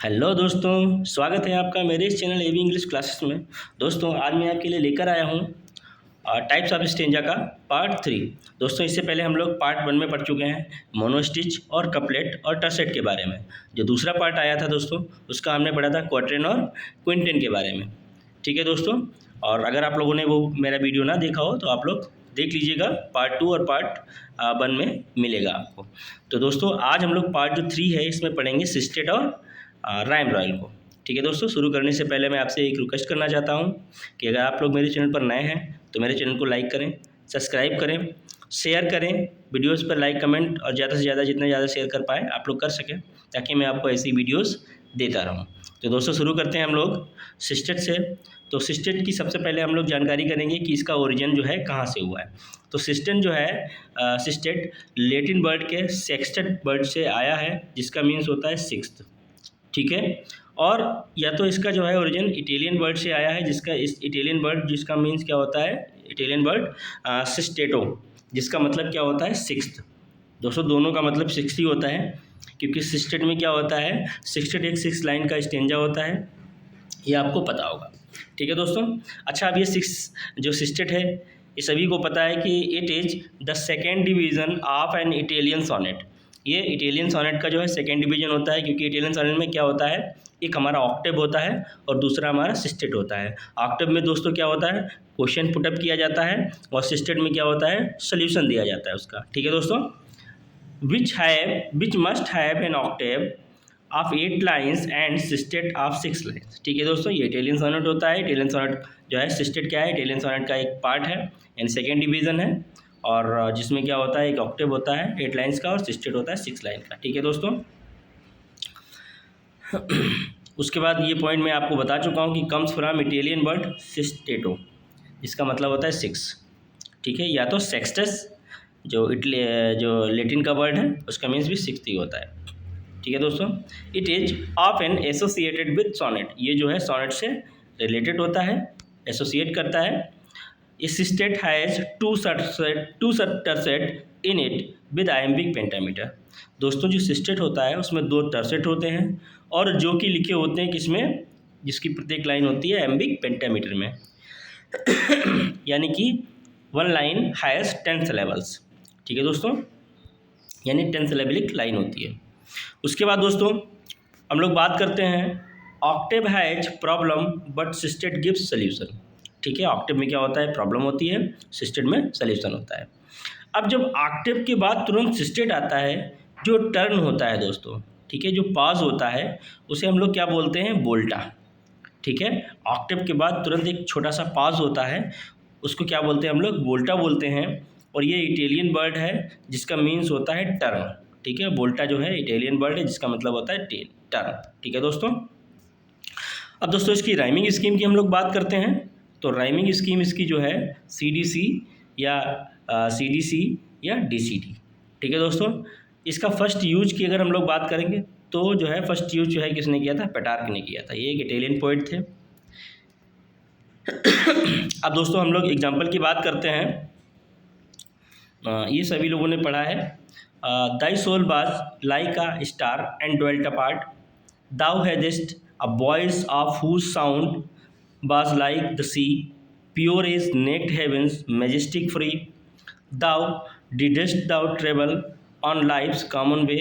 Hello दोस्तों, स्वागत है आपका मेरे इस चैनल एवी इंग्लिश क्लासेस में। दोस्तों आज मैं आपके लिए लेकर आया हूँ टाइप्स ऑफ स्टेंजा का पार्ट 3। दोस्तों इससे पहले हम लोग पार्ट 1 में पढ़ चुके हैं मोनोस्टिच और कपलेट और टर्सेट के बारे में। जो दूसरा पार्ट आया था दोस्तों उसका हमने पढ़ा था क्वार्टेन और क्विंटेन के बारे में। ठीक है दोस्तों, और अगर आप लोगों ने वो मेरा वीडियो ना देखा हो तो आप लोग देख लीजिएगा, पार्ट 2 और पार्ट 1 में मिलेगा आपको। तो दोस्तों आज हम लोग पार्ट जो 3 है इसमें पढ़ेंगे सिस्टेट और राइम रॉयल को। ठीक है दोस्तों, शुरू करने से पहले मैं आपसे एक रिक्वेस्ट करना चाहता हूँ कि अगर आप लोग मेरे चैनल पर नए हैं तो मेरे चैनल को लाइक करें, सब्सक्राइब करें, शेयर करें, वीडियोस पर लाइक कमेंट और ज़्यादा से ज़्यादा जितना ज़्यादा शेयर कर पाएँ आप लोग कर सकें, ताकि मैं आपको ऐसी वीडियोस देता रहूँ। तो दोस्तों शुरू करते हैं हम लोग सिस्टेट से। तो सिस्टेट की सबसे पहले हम लोग जानकारी करेंगे कि इसका ओरिजिन जो है कहाँ से हुआ है। तो सिस्टन जो है सिस्टेट लेटिन वर्ड के सेक्सटेट वर्ड से आया है, जिसका मीन्स होता है सिक्स्थ। ठीक है, और या तो इसका जो है ओरिजिन इटालियन वर्ड से आया है, जिसका इस इटालियन वर्ड जिसका मीन्स क्या होता है, इटालियन वर्ड सिस्टेटो, जिसका मतलब क्या होता है सिक्स्थ। दोस्तों दोनों का मतलब सिक्स ही होता है, क्योंकि सिस्टेट में क्या होता है, सिक्सटेट एक 6 लाइन का स्टेंजा होता है, ये आपको पता होगा। ठीक है दोस्तों। अच्छा, अब ये 6 जो सिस्टेट है ये सभी को पता है कि it is the second division of an Italian sonnet. ये इटालियन सोनेट का जो है सेकेंड डिवीज़न होता है, क्योंकि इटालियन सोनेट में क्या होता है, एक हमारा ऑक्टेव होता है और दूसरा हमारा सिस्टेट होता है। ऑक्टेव में दोस्तों क्या होता है, क्वेश्चन पुटअप किया जाता है, और सिस्टेट में क्या होता है, सोल्यूशन दिया जाता है उसका। ठीक है दोस्तों। which must have an octave of 8 lines and सिस्टेट of 6 lines। ठीक है दोस्तों, ये इटालियन सोनेट होता है। इटालियन सोनेट जो है, सिस्टेट क्या है, इटालियन सोनेट का एक पार्ट है एंड सेकेंड डिवीज़न है, और जिसमें क्या होता है, एक ऑक्टेव होता है 8 लाइन्स का और सिस्टेट होता है 6 लाइन का। ठीक है दोस्तों। उसके बाद ये पॉइंट मैं आपको बता चुका हूँ कि कम्स फ्रॉम इटालियन वर्ड सिस्टेटो, इसका मतलब होता है 6। ठीक है, या तो सेक्सटस जो लेटिन का वर्ड है उसका मीन्स भी 6 ही होता है। ठीक है दोस्तों। It is often associated with sonnet, ये जो है सोनेट से रिलेटेड होता है, एसोसिएट करता है। इस sestet has two tercet in it with iambic pentameter. दोस्तों जो सिस्टेट होता है उसमें 2 टर्सेट होते हैं, और जो कि लिखे होते हैं किसमें, जिसकी प्रत्येक लाइन होती है एम्बिक पेंटामीटर में। यानी कि 1 लाइन हैज़ 10 सिलेबल्स। ठीक है दोस्तों, यानी 10 सिलेबलिक लाइन होती है। उसके बाद दोस्तों हम लोग बात करते हैं octave has problem but sestet gives solution. ठीक है, ऑक्टेव में क्या होता है, प्रॉब्लम होती है, सिस्टेट में सॉल्यूशन होता है। अब जब ऑक्टेव के बाद तुरंत सिस्टेट आता है, जो टर्न होता है दोस्तों, ठीक है, जो पाज होता है उसे हम लोग क्या बोलते हैं, बोल्टा। ठीक है, ऑक्टेव के बाद तुरंत एक छोटा सा पाज होता है, उसको क्या बोलते हैं हम लोग, बोल्टा बोलते हैं, और ये इटालियन वर्ड है जिसका मीन्स होता है टर्न। ठीक है, बोल्टा जो है इटालियन वर्ड है जिसका मतलब होता है टर्न। ठीक है दोस्तों। अब दोस्तों इसकी राइमिंग स्कीम की हम लोग बात करते हैं। तो राइमिंग स्कीम इसकी जो है CDC या CDC या DCD। ठीक है दोस्तों। इसका फर्स्ट यूज की अगर हम लोग बात करेंगे तो जो है फर्स्ट यूज जो है किसने किया था, पेटार्क ने किया था। ये एक इटालियन पोइट थे। अब दोस्तों हम लोग एग्जाम्पल की बात करते हैं। ये सभी लोगों ने पढ़ा है। Thy soul was like a star and dwelt apart, thou hadst a voice of whose sound was like the sea, pure is naked heavens majestic free, thou didst thou travel on life's common way,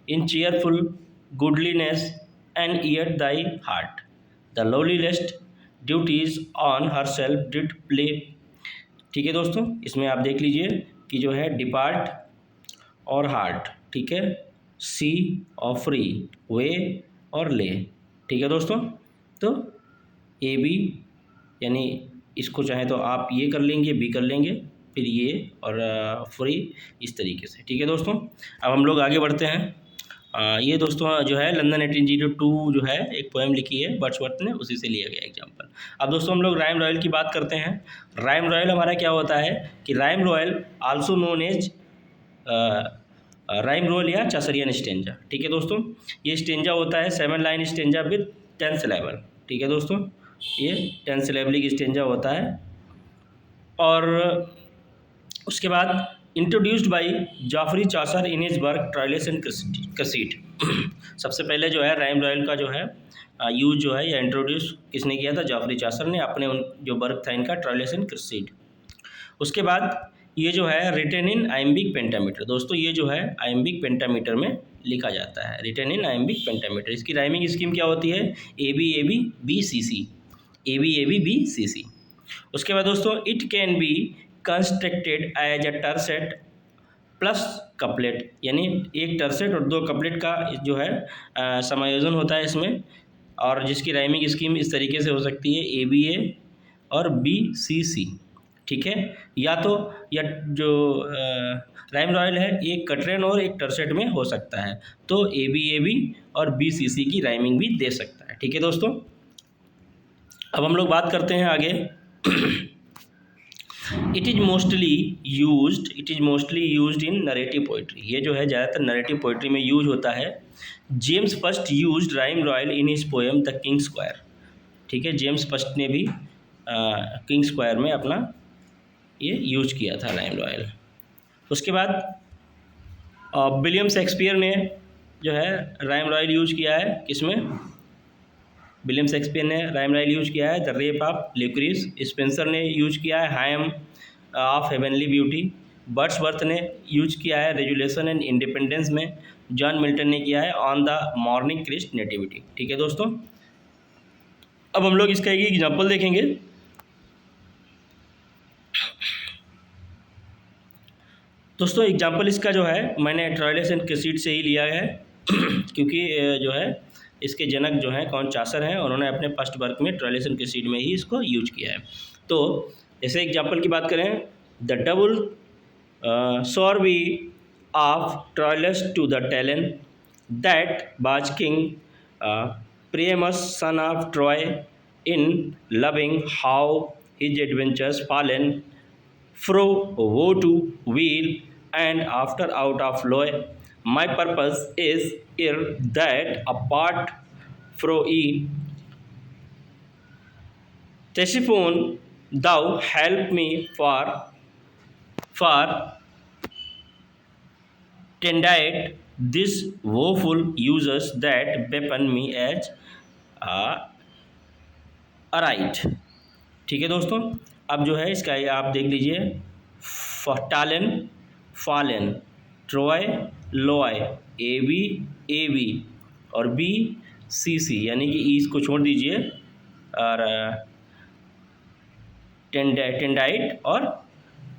in cheerful goodliness and ear thy heart, the lowliest duties on herself did play. ठीक है दोस्तों, इसमें आप देख लीजिए कि जो है डिपार्ट और हार्ट, ठीक है, सी और फ्री, वे और ले। ठीक है दोस्तों। तो ए बी, यानी इसको चाहे तो आप ये कर लेंगे, बी कर लेंगे, फिर ये और फ्री, इस तरीके से। ठीक है दोस्तों। अब हम लोग आगे बढ़ते हैं। ये दोस्तों जो है लंदन 1802 जो है एक पोएम लिखी है वर्ड्सवर्थ ने, उसी से लिया गया एग्जाम्पल। अब दोस्तों हम लोग राइम रॉयल की बात करते हैं। राइम रॉयल हमारा क्या होता है कि rhyme royal also known as rhyme royal या चसरियन स्टेंजा। ठीक है दोस्तों, ये स्टेंजा होता है 7 लाइन स्टेंजा विद 10 सिलेबल। ठीक है दोस्तों, ये 10 सिलेबलिक स्टेंजा होता है। और उसके बाद introduced by Joffrey Chaucer in his work trials and conceit. सबसे पहले जो है राइम रॉयल का जो है यूज जो है या इंट्रोड्यूस किसने किया था? जॉफरी चॉसर ने अपने उन जो वर्क था इनका ट्रायल्स एंड कंसीट। उसके बाद ये जो है रिटन इन आइम्बिक पेंटामीटर। दोस्तों ये जो है आइम्बिक पेंटामीटर में लिखा जाता है, रिटन इन आइम्बिक पेंटामीटर। इसकी राइमिंग स्कीम क्या होती है? A B A B B C C, A B A B B C C. उसके बाद दोस्तों it can be constructed as a tercet plus couplet, यानी एक टर्सेट और 2 कपलेट का जो है समायोजन होता है इसमें, और जिसकी राइमिंग स्कीम इस तरीके से हो सकती है ए बी ए और बी सी सी। ठीक है, या तो या जो राइम रॉयल है एक कटरेन और एक टर्सेट में हो सकता है, तो ए बी और बी सी सी की राइमिंग भी दे सकता है। ठीक है दोस्तों, अब हम लोग बात करते हैं आगे। It is mostly used in narrative poetry. ये जो है ज़्यादातर नरेटिव पोइट्री में यूज होता है। James first used rhyme royal in his poem the king square. ठीक है, जेम्स फर्स्ट ने भी किंग स्क्वायर में अपना ये यूज किया था राइम रॉयल। उसके बाद विलियम शेक्सपियर ने जो है राइम रॉयल यूज किया है किसमें? विलियम शेक्सपियर ने राइम रॉयल यूज किया है the rape of Lucrece. Spenser ने यूज किया है hymn of heavenly beauty. Wordsworth ने यूज किया है रेजुलेशन एंड इंडिपेंडेंस में। जॉन मिल्टन ने किया है on the morning Christ nativity. ठीक है दोस्तों, अब हम लोग इसका एक एग्जाम्पल देखेंगे। दोस्तों एग्जाम्पल इसका जो है मैंने ट्रायल्स एंड कंसीट से ही लिया है क्योंकि जो है इसके जनक जो हैं कौन? चासर हैं, उन्होंने अपने फर्स्ट वर्क में ट्रायल्स एंड कंसीट में ही इसको यूज किया है। तो जैसे एग्जाम्पल की बात करें, the double sorrow of Troilus to the talent that was king Priamus son of Troy in loving how his adventures fallen fro woe to wheel and after out of loy. My purpose is ere that apart fro e Tesiphone thou help me for tendite this woeful users that weapon me as a right। ठीक है दोस्तों, अब जो है इसका आप देख लीजिए, फटालन fallen Troy Loy A B और बी सी सी, यानी कि ई को छोड़ दीजिए और टेंडाइट और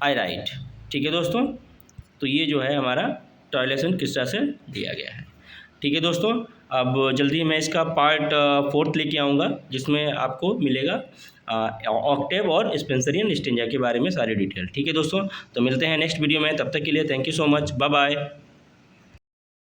आयराइट। ठीक है दोस्तों, तो ये जो है हमारा ट्रायल्स एंड किस्सा से दिया गया है। ठीक है दोस्तों, अब जल्दी मैं इसका पार्ट 4 लेके आऊँगा जिसमें आपको मिलेगा ऑक्टेव और स्पेंसरियन स्टेंजा के बारे में सारी डिटेल। ठीक है दोस्तों, तो मिलते हैं नेक्स्ट वीडियो में, तब तक के लिए thank you so much, bye bye.